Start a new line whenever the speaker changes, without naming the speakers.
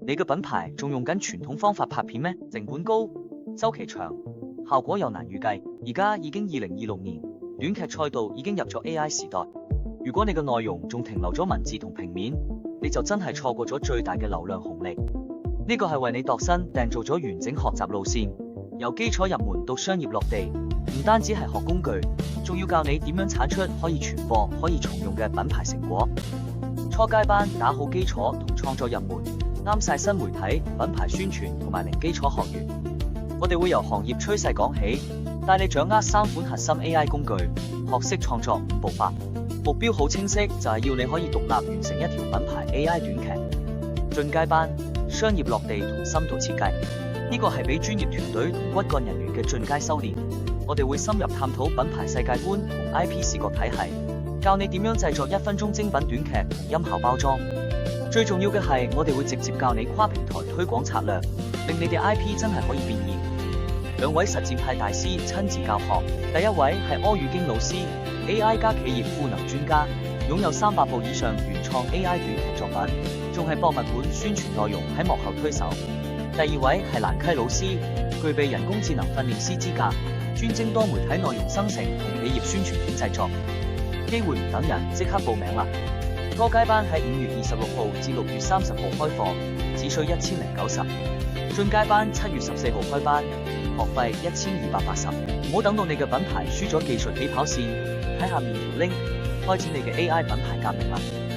你嘅品牌仲用緊傳統方法拍片咩？成本高、周期長、效果又難預計。而家已經2026年，短劇賽道已經入咗 AI 時代。如果你嘅內容仲停留咗文字同平面，你就真係錯過咗最大嘅流量紅利。呢個係為你度身訂做咗完整學習路線，由基礎入門到商業落地，唔單止係學工具，仲要教你點樣產出可以傳播、可以重用嘅品牌成果。初階班打好基礎同創作入門，啱晒新媒體、品牌宣傳同埋零基礎學員。我哋會由行業趨勢講起，帶你掌握3款核心 AI 工具，學識創作5步法。目標好清晰，就係要你可以獨立完成一條品牌 AI 短劇。進階班商業落地同深度設計，呢個係俾專業團隊同骨幹人員嘅進階修煉。我哋會深入探討品牌世界觀同 IP 視覺體系，教你點樣製作1分鐘精品短劇同音效包裝。最重要嘅係，我哋會直接教你跨平台推廣策略，令你哋 IP 真係可以變現。2位實戰派大師親自教學，第一位係柯宇京老師， AI 加企業賦能專家，擁有300部以上原創 AI 短劇作品，仲係博物館宣傳內容喺幕後推手。第2位係蘭溪老師，具備人工智能訓練師資格，專精多媒體內容生成同企業宣傳片製作。機會唔等人，即刻報名啦！初階班喺5月26號至6月30號開課，只需1090；進階班7月14號開班，學費1280。唔好等到你嘅品牌輸咗技術起跑線，喺下面條 link 開展你嘅 AI 品牌革命啦！